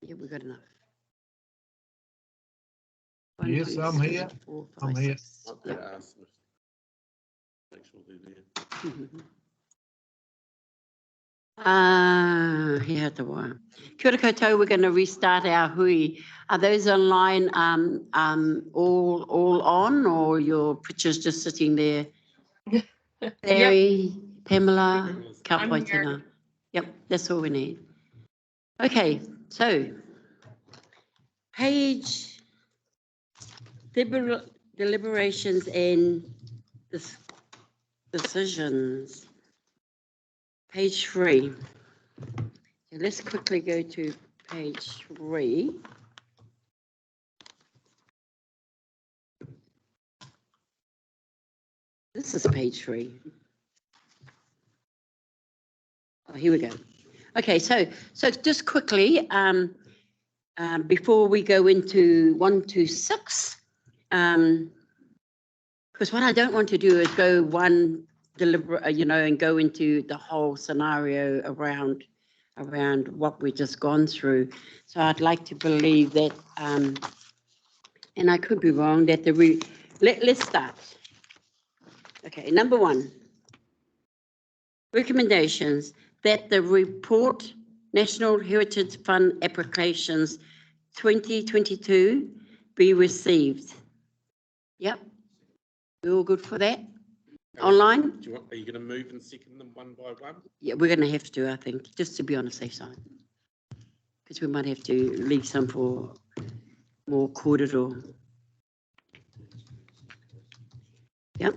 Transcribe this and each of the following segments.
Yeah, we've got enough. Yes, I'm here. I'm here. Make sure they're there. He had the one. Kia ora koutou, we're going to restart our hui. Are those online all on, or your pictures just sitting there? Barry, Pamela, Kapaitina. Yep, that's all we need. Okay, so page deliberations and decisions. Page 3. So let's quickly go to page 3. This is page 3. Oh, here we go. Okay, so just quickly, before we go into 1 to 6, because what I don't want to do is go one deliberate, and go into the whole scenario around what we've just gone through. So I'd like to believe that, and I could be wrong, that let's start. Okay, number 1, recommendations that the report National Heritage Fund applications 2022 be received. Yep, we're all good for that? Online? Are you going to move and second them one by one? Yeah, we're going to have to, I think, just to be on the safe side. Because we might have to leave some for more corridor. Yep.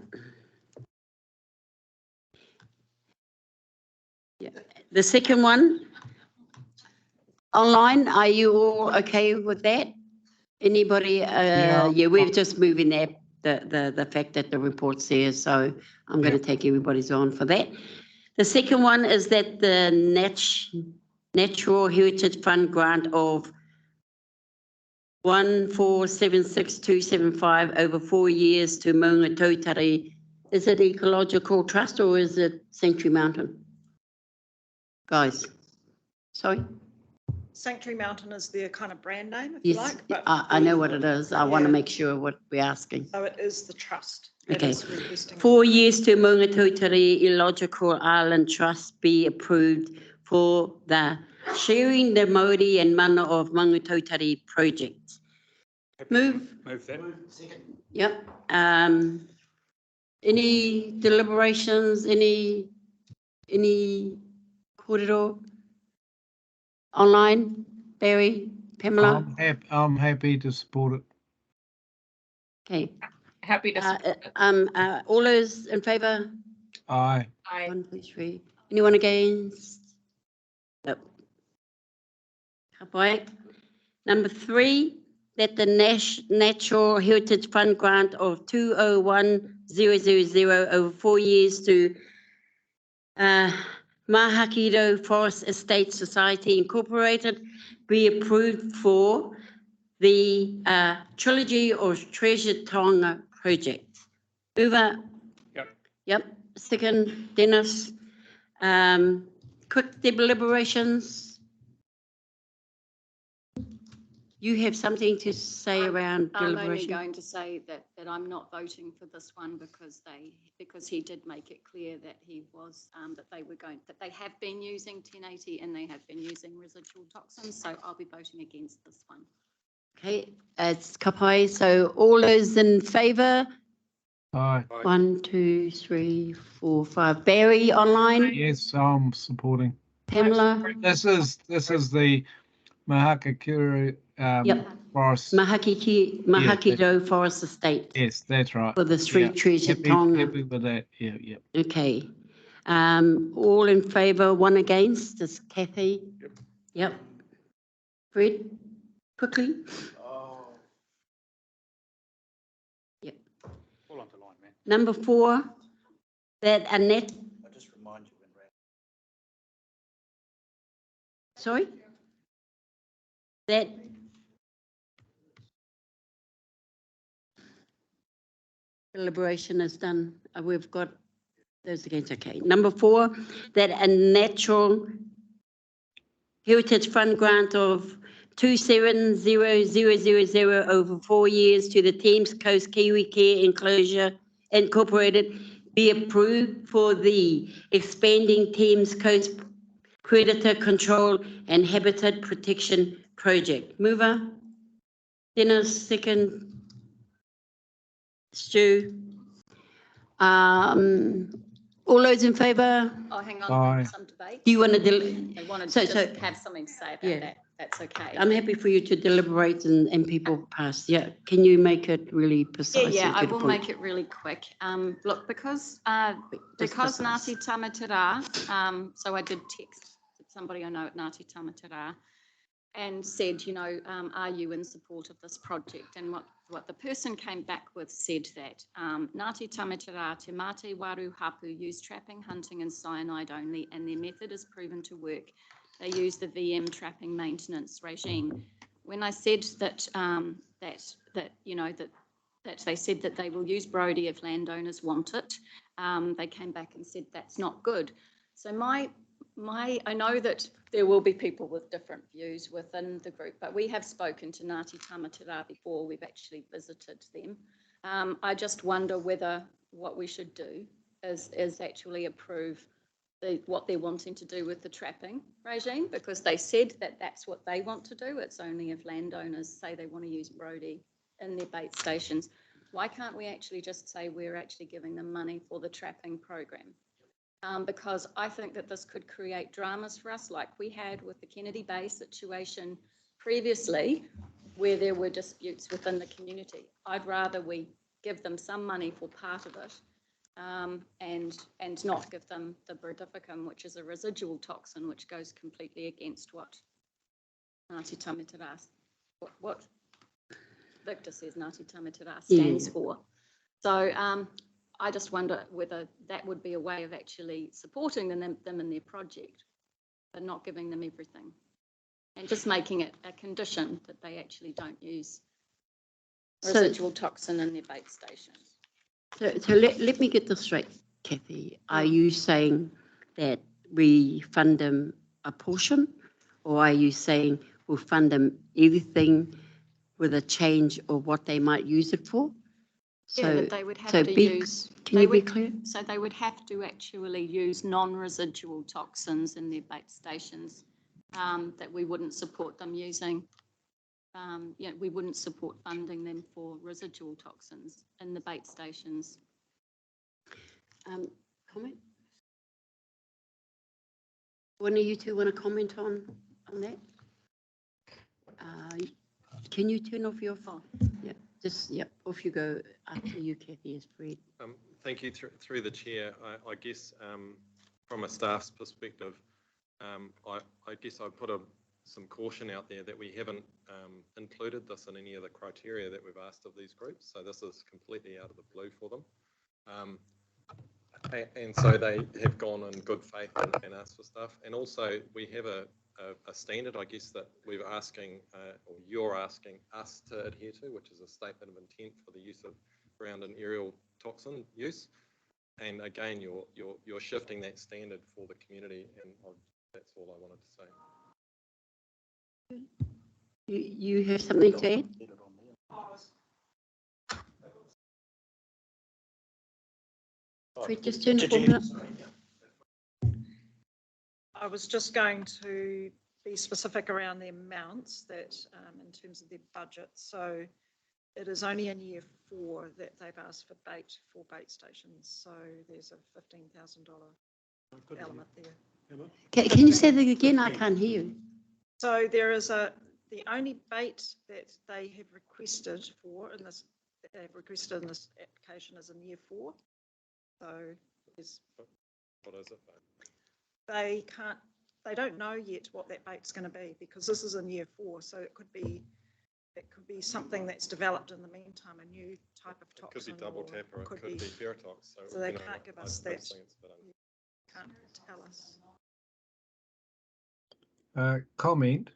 Yeah. The second one, online, are you all okay with that? Anybody? Yeah, we're just moving the fact that the report's there, so I'm going to take everybody's on for that. The second one is that the Natural Heritage Fund grant of 1476275 over 4 years to Maunga Tautari. Is it Ecological Trust or is it Sanctuary Mountain? Guys, sorry? Sanctuary Mountain is their kind of brand name, if you like. But I know what it is. I want to make sure what we're asking. So it is the trust. Okay. 4 years to Maunga Tautari Ecological Island Trust be approved for the Sharing the Māori and Mana of Maunga Tautari project. Move that. Yep. Any deliberations? Any corridor? Online? Barry? Pamela? I'm happy to support it. Okay. Happy to support it. All those in favour? Aye. 1, 2, 3. Anyone against? Nope. Kapai. Number 3, that the Natural Heritage Fund grant of 201,000 over 4 years to Mahakido Forest Estate Society Incorporated be approved for the Trilogy of Treasure Tonga project. Uva? Yep. Second, Dennis. Quick deliberations. You have something to say around deliberation? I'm only going to say that I'm not voting for this one because he did make it clear that he was that they have been using 1080 and they have been using residual toxins. So I'll be voting against this one. Okay, it's Kapai. So all those in favour? Aye. 1, 2, 3, 4, 5. Barry online? Yes, I'm supporting. Pamela? This is the Mahakakuru Forest. Mahakido Forest Estate. Yes, that's right. For the Street Treasure Tonga. Happy with that. Yeah. Okay. All in favour, 1 against. Is Kathy? Yep. Fred, quickly. Yep. Fall onto line, man. Number 4, that Annette. I just remind you when we're. Sorry? That deliberation is done. We've got those against. Okay. Number 4, that a natural Heritage Fund grant of 270000 over 4 years to the Thames Coast Kiwi Care Enclosure Incorporated be approved for the expanding Thames Coast Predator Control and Habitat Protection Project. Mover? Dennis, second. Stu? All those in favour? Oh, hang on, Aye. there's some debate. Do you want to, They wanted So- to so- just have something to say Yeah. about that. That's okay. I'm happy for you to deliberate and people pass. Yeah, can you make it really precise? Yeah, and I to the will point? make it really quick. Look, because Just Ngāti precise. Tamatera, so I did text somebody I know at Ngāti Tamatera and said, you know, are you in support of this project? And what the person came back with said that Ngāti Tamatera, Te Mate Waru Hapu use trapping, hunting and cyanide only, and their method is proven to work. They use the VM trapping maintenance regime. When I said that, you know, that they said that they will use Brodie if landowners want it, they came back and said that's not good. So I know that there will be people with different views within the group, but we have spoken to Ngāti Tamatera before. We've actually visited them. I just wonder whether what we should do is actually approve what they're wanting to do with the trapping regime, because they said that that's what they want to do. It's only if landowners say they want to use Brodie in their bait stations. Why can't we actually just say we're actually giving them money for the trapping program? Because I think that this could create dramas for us, like we had with the Kennedy Bay situation previously, where there were disputes within the community. I'd rather we give them some money for part of it, and not give them the brodifacoum, which is a residual toxin, which goes completely against what Ngāti Tamatera, what Victor says Ngāti Tamatera stands for. So I just wonder whether that would be a way of actually supporting them in their project, but not giving them everything, and just making it a condition that they actually don't use residual toxin in their bait stations. So let me get this straight, Kathy. Are you saying that we fund them a portion, or are you saying we'll fund them everything with a change of what they might use it for? Yeah, that they would have so to be- use. Can they you be would- clear? So they would have to actually use non-residual toxins in their bait stations, that we wouldn't support them using. We wouldn't support funding them for residual toxins in the bait stations. Comment? One of you two want to comment on that? Can you turn off your phone? Yeah, just, off you go. After you, Kathy, is Fred. Thank you. Through the chair, I guess from a staff's perspective, I guess I'd put some caution out there that we haven't included this in any of the criteria that we've asked of these groups. So this is completely out of the blue for them. And so they have gone in good faith and asked for stuff. And also we have a standard, I guess, that we're asking, or you're asking us to adhere to, which is a statement of intent for the use of ground and aerial toxin use. And again, you're shifting that standard for the community, and that's all I wanted to say. You have something to add? Fred, just turn it off. I was just going to be specific around the amounts that, in terms of their budget. So it is only in year 4 that they've asked for bait stations. So there's a $15,000 element there. Can you say that again? I can't hear you. So there is the only bait that they have requested in this application is in year 4. So there's, What is it? they don't know yet what that bait's going to be, because this is in year 4. So it could be something that's developed in the meantime, a new type of toxin. It could be double tap, or it could be Ferrotox. So they can't give us that. Can't tell us. Comment.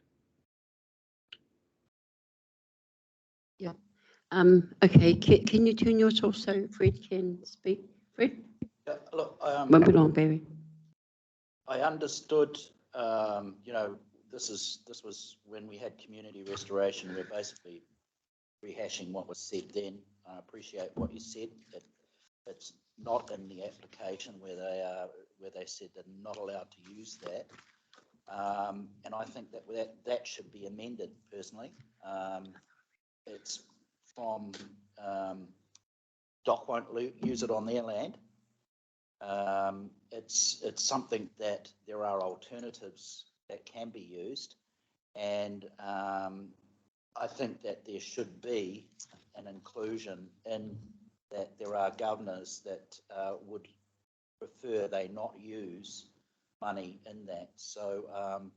Okay, can you turn yours off so Fred can speak? Fred? Yeah, look, Won't be long, baby. I understood, you know, this was when we had community restoration. We're basically rehashing what was said then. I appreciate what you said. It's not in the application where they said they're not allowed to use that. And I think that should be amended personally. It's from DOC won't use it on their land. It's something that there are alternatives that can be used, and I think that there should be an inclusion in that there are governors that would prefer they not use money in that. So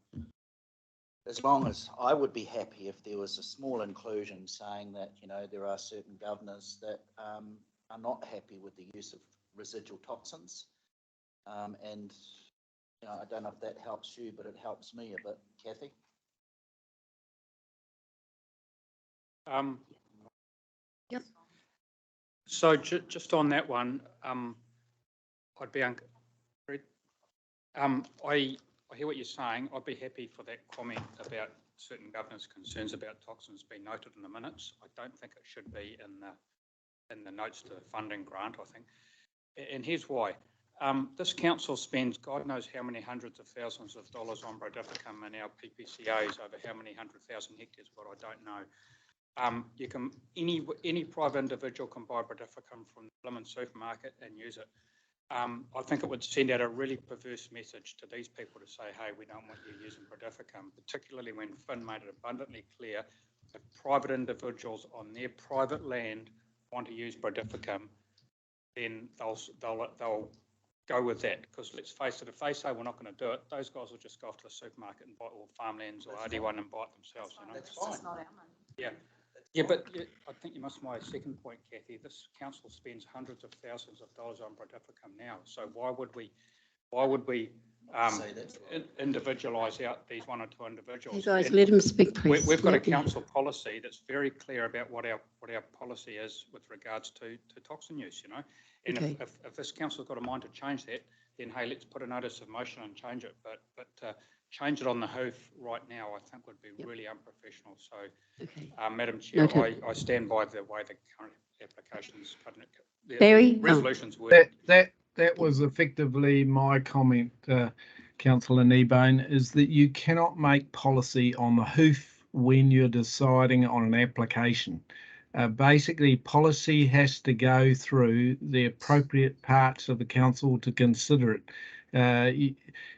as long as I would be happy if there was a small inclusion saying that, you know, there are certain governors that are not happy with the use of residual toxins. And, you know, I don't know if that helps you, but it helps me a bit. Kathy? Yep. So just on that one, I'd be, I hear what you're saying. I'd be happy for that comment about certain governors' concerns about toxins being noted in the minutes. I don't think it should be in the notes to the funding grant, I think. And here's why. This council spends God knows how many hundreds of thousands of dollars on Brodificum in our PPCAs over how many 100,000 hectares, but I don't know. You can any private individual can buy Brodificum from the Lemon supermarket and use it. I think it would send out a really perverse message to these people to say, hey, we don't want you using Brodificum, particularly when Finn made it abundantly clear if private individuals on their private land want to use Brodificum, then they'll go with that. Because let's face it, if they say we're not going to do it, those guys will just go off to the supermarket and buy all farmlands or RD1 and buy it themselves. You know? That's fine. It's not our money. Yeah. Yeah, but I think you must my second point, Kathy. This council spends hundreds of thousands of dollars on Brodificum now. So why would we individualise out these one or two individuals? You guys, let him speak, please. We've got a council policy that's very clear about what our policy is with regards to toxin use. You know, and Okay. if this council's got a mind to change that, then hey, let's put a notice of motion and change it. But change it on the hoof right now, I think would be really unprofessional. So, Okay. Madam Chair, Noted. I stand by the way the current applications, the Barry? resolutions work. That was effectively my comment, Councillor Kneebone, is that you cannot make policy on the hoof when you're deciding on an application. Basically, policy has to go through the appropriate parts of the council to consider it.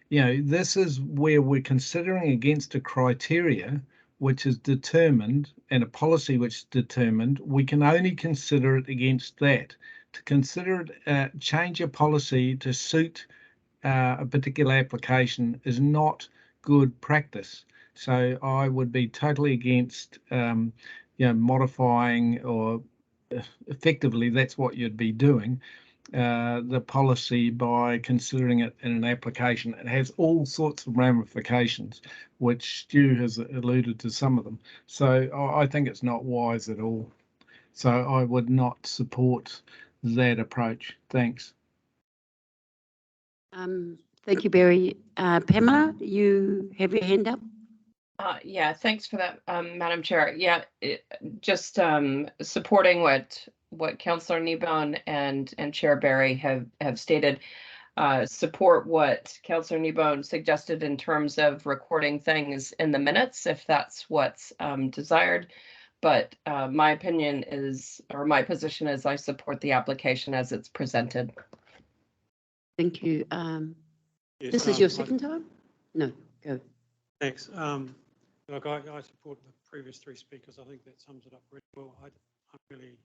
You know, this is where we're considering against a criteria which is determined and a policy which is determined. We can only consider it against that. To consider it, change a policy to suit a particular application is not good practice. So I would be totally against modifying, or effectively that's what you'd be doing, the policy by considering it in an application. It has all sorts of ramifications, which Stu has alluded to some of them. So I think it's not wise at all. So I would not support that approach. Thanks. Thank you, Barry. Pamela, you have your hand up. Yeah, thanks for that, Madam Chair. Yeah, just supporting what Councillor Kneebone and Chair Barry have stated. Support what Councillor Kneebone suggested in terms of recording things in the minutes, if that's what's desired. But my opinion is, or my position is, I support the application as it's presented. Thank you. This is your second time? No, go. Thanks. Look, I support the previous three speakers. I think that sums it up really well. I'm really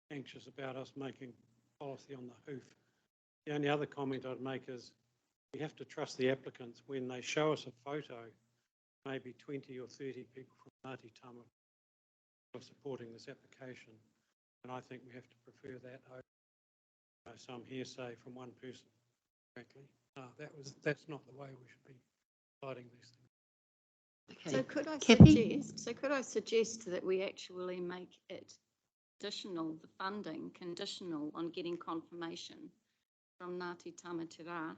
anxious about us making policy on the hoof. The only other comment I'd make is we have to trust the applicants when they show us a photo, maybe 20 or 30 people from Ngāti Tama are supporting this application. And I think we have to prefer that over some hearsay from one person, frankly. That's not the way we should be deciding these things. Okay. So could I suggest that we actually make it conditional, the funding conditional on getting confirmation from Ngāti Tamatera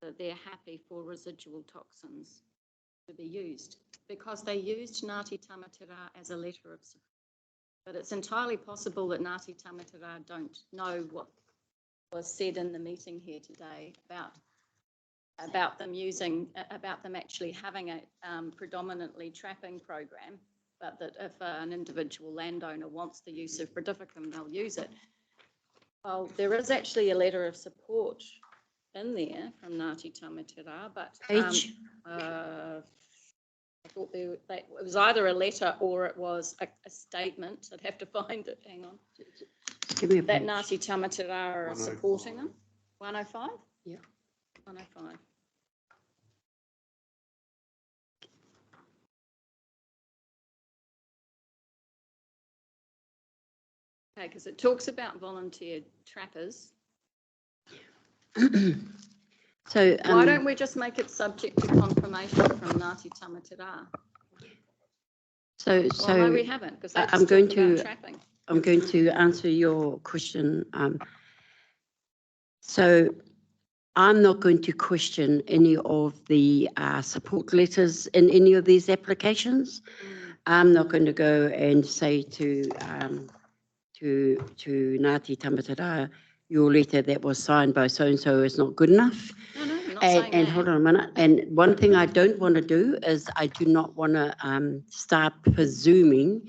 that they're happy for residual toxins to be used, because they used Ngāti Tamatera as a letter of support. But it's entirely possible that Ngāti Tamatera don't know what was said in the meeting here today about them actually having a predominantly trapping program, but that if an individual landowner wants the use of Bredificum, they'll use it. Well, there is actually a letter of support in there from Ngāti Tamatera, but Page. I thought it was either a letter or it was a statement. I'd have to find it. Hang on. Give me a That page. Ngāti Tamatera are supporting them. 105? Yeah. 105. Okay, because it talks about volunteer trappers. So Why don't we just make it subject to confirmation from Ngāti Tamatera? Well, no, we haven't, because that's I'm going to trapping. I'm going to answer your question. So I'm not going to question any of the support letters in any of these applications. I'm not going to go and say to Ngāti Tamatera, your letter that was signed by so-and-so is not good enough. No, I'm not saying And that. hold on a minute. And one thing I don't want to do is I do not want to start presuming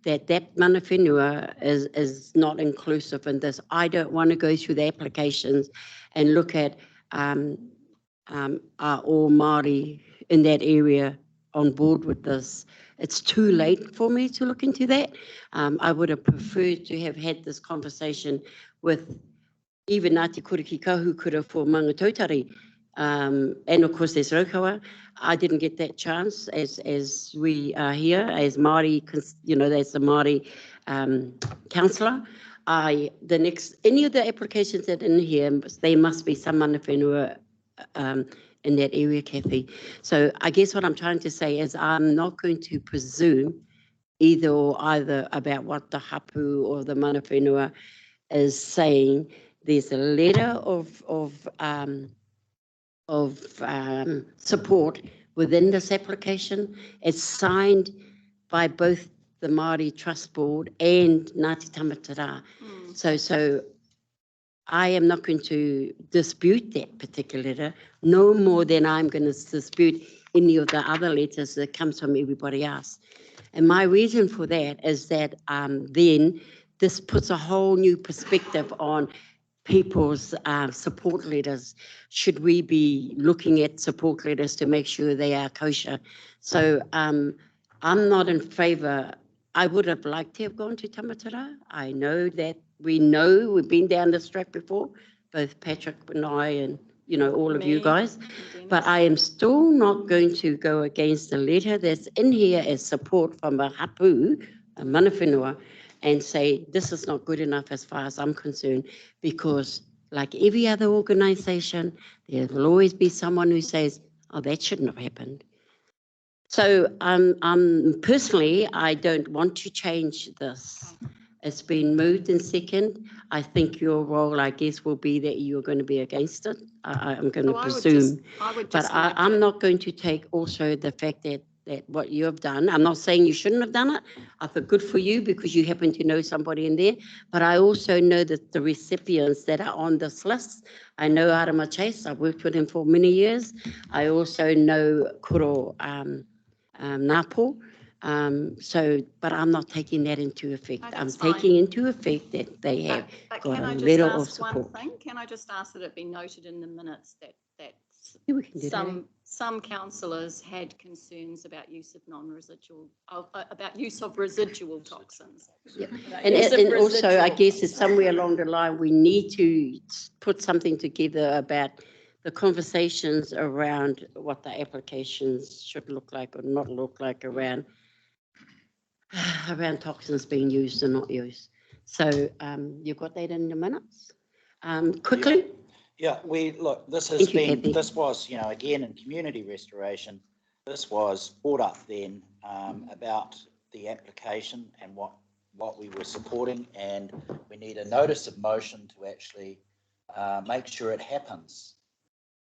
that mana whenua is not inclusive in this. I don't want to go through the applications and look at are all Māori in that area on board with this. It's too late for me to look into that. I would have preferred to have had this conversation with even Ngāti Kuriki Kahukura for Mangatautari. And of course there's Raukawa. I didn't get that chance as we are here as Māori, that's the Māori councillor. Any of the applications that are in here, they must be some mana whenua in that area, Kathy. So I guess what I'm trying to say is I'm not going to presume either about what the hapu or the mana whenua is saying. There's a letter of support within this application. It's signed by both the Māori Trust Board and Ngāti Tamatera. So I am not going to dispute that particular letter, no more than I'm going to dispute any of the other letters that comes from everybody else. And my reason for that is that then this puts a whole new perspective on people's support letters. Should we be looking at support letters to make sure they are kosher? So I'm not in favour. I would have liked to have gone to Tamatera. I know that we've been down this track before, both Patrick and I and all of you guys. But I am still not going to go against the letter that's in here as support from a hapu, a mana whenua, and say this is not good enough as far as I'm concerned, because like every other organisation, there will always be someone who says, oh, that shouldn't have happened. So personally, I don't want to change this. It's been moved in second. I think your role, I guess, will be that you're going to be against it. I'm going to presume. But I'm not going to take also the fact that what you have done, I'm not saying you shouldn't have done it. I thought good for you because you happen to know somebody in there. But I also know that the recipients that are on this list, I know Arama Chase, I've worked with him for many years. I also know Kuro Napo. But I'm not taking that into effect. I'm taking into effect that they have got a letter of support. Can I just ask that it be noted in the minutes that Yeah, we can do that. some councillors had concerns about use of non-residual, about use of residual toxins. Yeah. And also, I guess it's somewhere along the line we need to put something together about the conversations around what the applications should look like or not look like around toxins being used or not used. So you've got that in the minutes. Quickly. Yeah, this was, again, in community restoration, this was brought up then about the application and what we were supporting, and we need a notice of motion to actually make sure it happens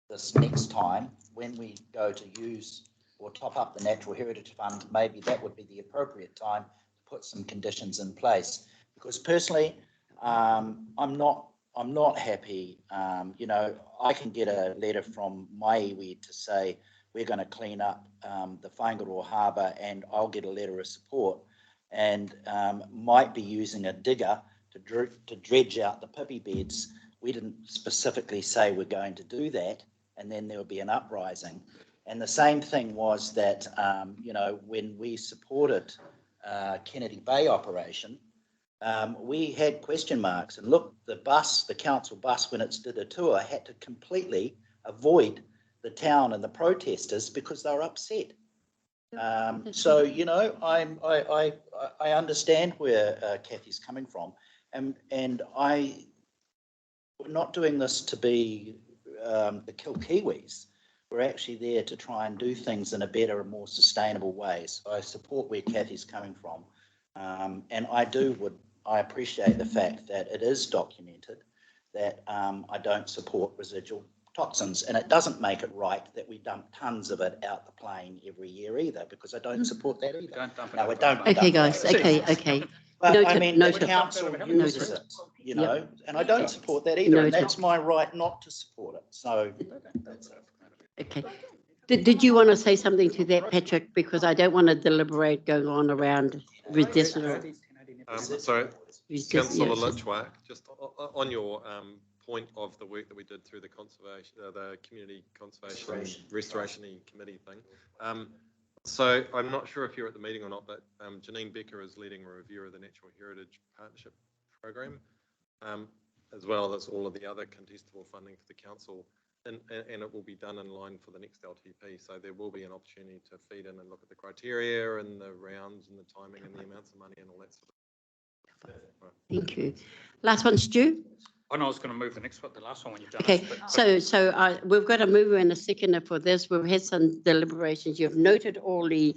this next time when we go to use or top up the Natural Heritage Fund, maybe that would be the appropriate time to put some conditions in place. Because personally, I'm not happy. You know, I can get a letter from my iwi to say we're going to clean up the Whangaroa Harbour, and I'll get a letter of support, and might be using a digger to dredge out the pippy beds. We didn't specifically say we're going to do that, and then there would be an uprising. And the same thing was that, you know, when we supported Kennedy Bay operation, we had question marks. And look, the council bus, when it did a tour, had to completely avoid the town and the protesters because they were upset. So, you know, I understand where Kathy's coming from, and we're not doing this to be to kill Kiwis. We're actually there to try and do things in a better and more sustainable way. So I support where Kathy's coming from, and I appreciate the fact that it is documented that I don't support residual toxins, and it doesn't make it right that we dump tons of it out the plane every year either, because I don't support that either. Don't dump it No, out we the don't. plane. Okay, dump guys, that. okay. But I Noted, mean, the noted. council uses Noted. it, you know, and I don't support that either, and Noted. that's my right not to support it. So that's it. Okay. Did you want to say something to that, Patrick? Because I don't want to deliberate going on around medicinal. Sorry, Councillor Litchwick, just on your point of the work that we did through the conservation, the community conservation restoration committee thing. So I'm not sure if you're at the meeting or not, but Janine Becker is leading a review of the Natural Heritage Partnership Program, as well as all of the other contestable funding for the council. And it will be done in line for the next LTP. So there will be an opportunity to feed in and look at the criteria and the rounds and the timing and the amounts of money and all that sort of stuff. Right. Thank you. Last one, Stu. I know I was going to move the next one, the last one when you've done Okay, it, but- so we've got a mover and a seconder for this. We've had some deliberations. You've noted all the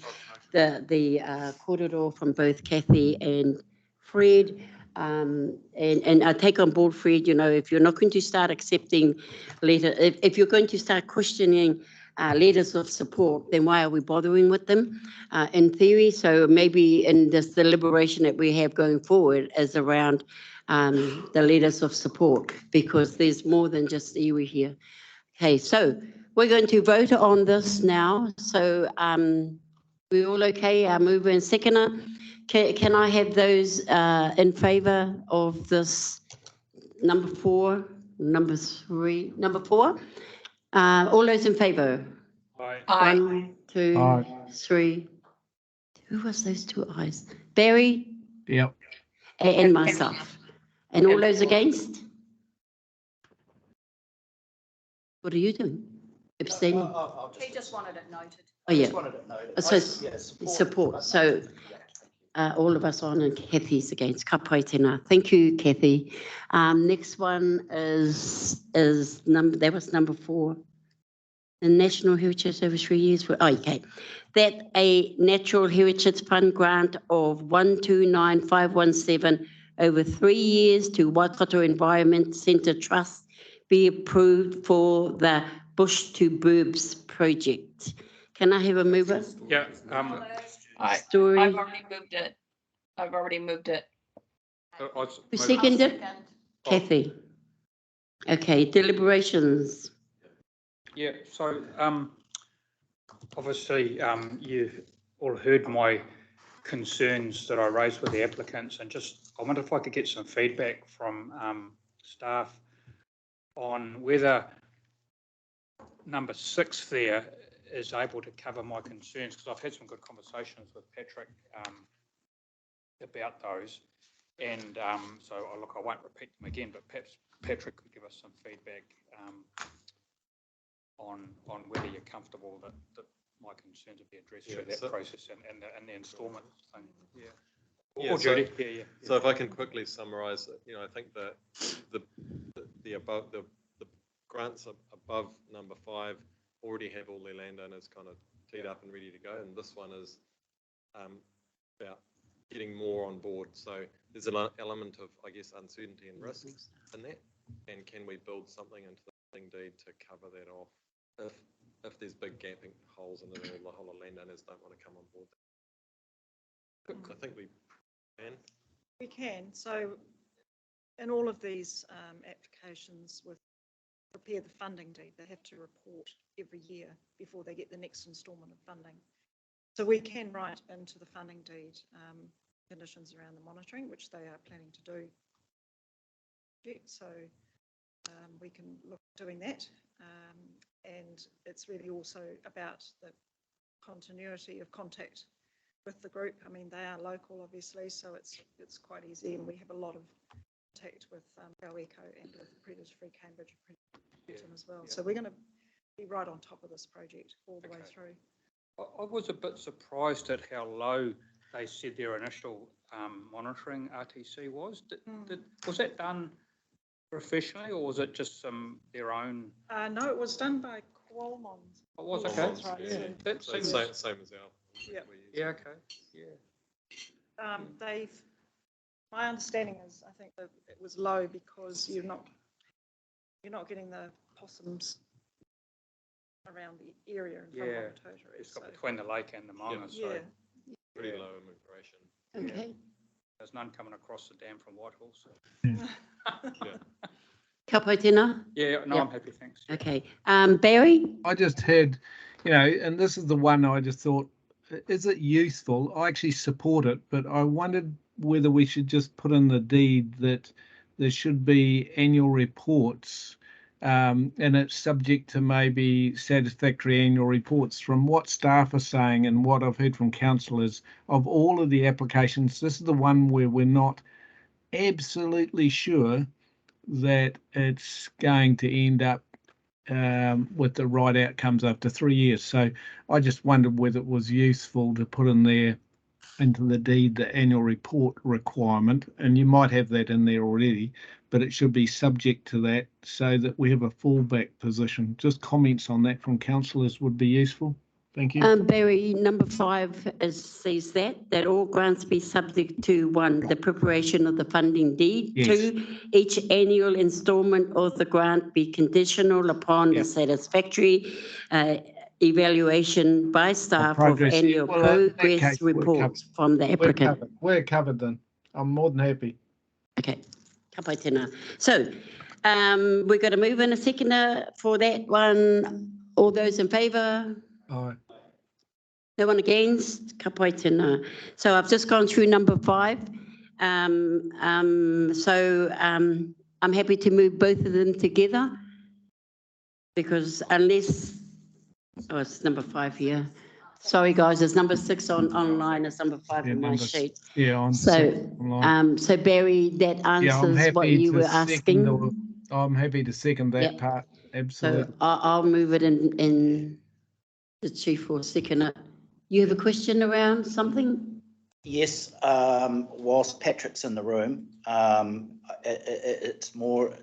korero from both Kathy and Fred. And I take on board, Fred, you know, if you're not going to start accepting if you're going to start questioning letters of support, then why are we bothering with them in theory? So maybe in this deliberation that we have going forward is around the letters of support, because there's more than just iwi here. Okay, so we're going to vote on this now. So we're all okay, our mover and seconder. Can I have those in favour of this number 4, number 3, number 4? All those in favour? Aye. 1, 2, Aye. 3. Who was those 2 ayes? Barry Yep. and myself. And all those against? What are you doing? Abstaining? He just wanted it noted. Oh, yeah. Just wanted it noted. So Yeah, support. So all of us on, and Kathy's against. Ka pai tēnā. Thank you, Kathy. Next one is that was number 4. The National Heritage over 3 years. Okay. That a Natural Heritage Fund grant of 129,517 over 3 years to Waikato Environment Centre Trust be approved for the Bush to Burbs project. Can I have a mover? Yeah, Story. I've already moved it. Who seconded? Kathy. Okay, deliberations. Yeah, so obviously you all heard my concerns that I raised with the applicants, and just I wonder if I could get some feedback from staff on whether number 6 there is able to cover my concerns, because I've had some good conversations with Patrick about those, and so look, I won't repeat them again, but perhaps Patrick could give us some feedback on whether you're comfortable that my concerns will be addressed through that process and the instalment thing. Yeah, Or so- Judy. Yeah. So if I can quickly summarise, you know, I think that the grants above number 5 already have all their landowners kind of teed up and ready to go, and this one is about getting more on board. So there's an element of, I guess, uncertainty and risk in that, and can we build something into the deed to cover that off if there's big gaping holes in it, all the whole landowners don't want to come on board. I think we can. We can. So in all of these applications with prepare the funding deed, they have to report every year before they get the next instalment of funding. So we can write into the funding deed conditions around the monitoring, which they are planning to do. So we can look at doing that. And it's really also about the continuity of contact with the group. I mean, they are local, obviously, so it's quite easy, and we have a lot of contact with GoEco and with Predators Free Cambridge as well. So we're going to be right on top of this project all the way through. I was a bit surprised at how low they said their initial monitoring RTC was. Was that done professionally, or was it just their own? No, it was done by Qualmond. It was, okay. That's right, Yeah. That So seems... same as our. Yeah. Yeah, okay. Yeah. My understanding is, I think that it was low because you're not getting the possums around the area in front of Wangatoto. It's got between the lake and the Maunga, so Pretty low immigration. Okay. there's none coming across the dam from Whitehall. So. Ka pai tēnā? Yeah, no, Yep. I'm happy, thanks. Okay. Barry? I just had, and this is the one I just thought, is it useful? I actually support it, but I wondered whether we should just put in the deed that there should be annual reports, and it's subject to maybe satisfactory annual reports. From what staff are saying and what I've heard from councillors, of all of the applications, this is the one where we're not absolutely sure that it's going to end up with the right outcomes after 3 years. So I just wondered whether it was useful to put in there into the deed the annual report requirement, and you might have that in there already, but it should be subject to that so that we have a fallback position. Just comments on that from councillors would be useful. Thank you. Barry, number 5 says that all grants be subject to 1, the preparation of the funding deed. Yes. 2, each annual instalment of the grant be conditional upon the satisfactory evaluation by staff of progress. annual Well, in that progress case, we're reports covered. from the applicant. We're covered then. I'm more than happy. Okay. Ka pai tēnā. So we're going to move in a second for that one. All those in favour? Aye. No one against? Ka pai tēnā. So I've just gone through number 5. I'm happy to move both of them together because unless, it's number 5 here. Sorry guys, it's number 6 online, it's number 5 on my sheet. Yeah, on So, online. so Barry, that I'm answers what happy you to were second asking. I'm happy to second that Yep. part. So Absolutely. I'll move it in the chief will second it. You have a question around something? Yes, whilst Patrick's in the room, it's more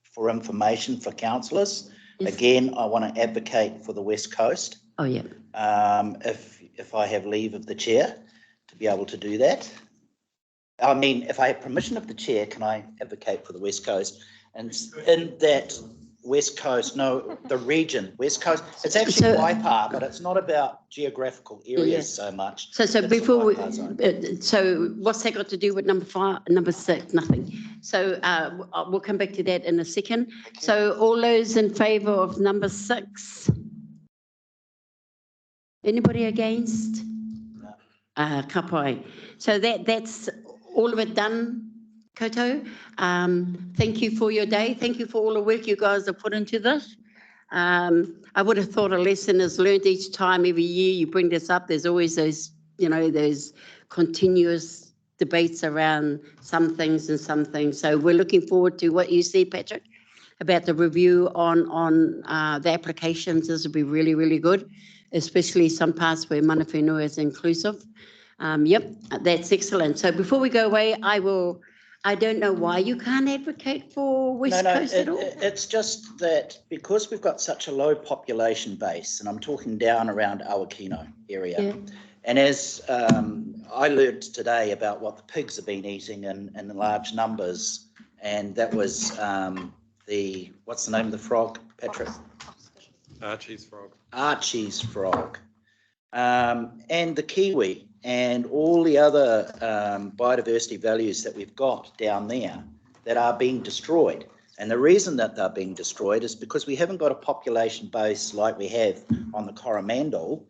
for information for councillors. Yes. Again, I want to advocate for the West Coast. Oh, yeah. If I have leave of the chair to be able to do that. I mean, if I have permission of the chair, can I advocate for the West Coast? And in that West Coast, no, the region, West Coast, it's actually Waipa, but it's not about geographical areas so much. So before we, so what's that got to do with number 5, number 6? Nothing. So we'll come back to that in a second. So all those in favour of number 6? Anybody against? No. Ka pai. So that's all of it done, Koto. Thank you for your day. Thank you for all the work you guys have put into this. I would have thought a lesson is learned each time, every year you bring this up. There's always those, those continuous debates around some things and some things. So we're looking forward to what you see, Patrick, about the review on the applications. This will be really, really good, especially some parts where mana whenua is inclusive. Yep, that's excellent. So before we go away, I don't know why you can't advocate for West Coast at all. It's just that because we've got such a low population base, and I'm talking down around Awakino area, and as I learned today about what the pigs have been eating in large numbers, and that was what's the name of the frog, Patrick? Archie's frog. Archie's frog, and the kiwi and all the other biodiversity values that we've got down there that are being destroyed. And the reason that they're being destroyed is because we haven't got a population base like we have on the Coromandel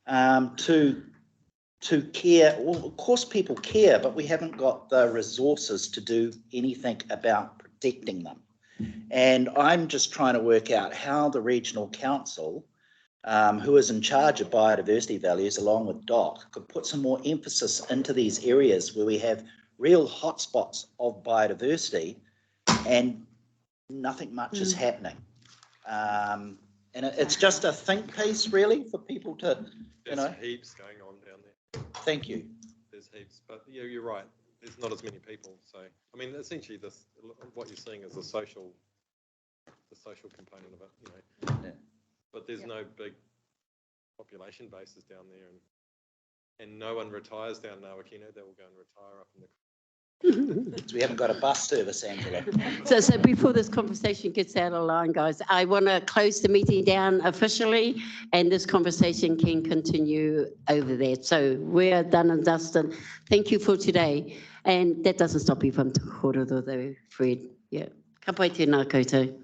to care. Well, of course people care, but we haven't got the resources to do anything about protecting them. And I'm just trying to work out how the regional council, who is in charge of biodiversity values along with DOC, could put some more emphasis into these areas where we have real hotspots of biodiversity and nothing much is happening. And it's just a think piece really for people to, There's heaps going on down there. Thank you. There's heaps, but yeah, you're right. There's not as many people. So, I mean, essentially what you're seeing is the social component of it, you know. Yeah. But there's no big population bases down there, and no one retires down Nawakino. They will go and retire up in the. So we haven't got a bus service, Angela. So before this conversation gets out of line, guys, I want to close the meeting down officially, and this conversation can continue over there. So we're done and dusted. Thank you for today. And that doesn't stop you from te kōrero though, Fred. Yeah. Ka pai tēnā koutou.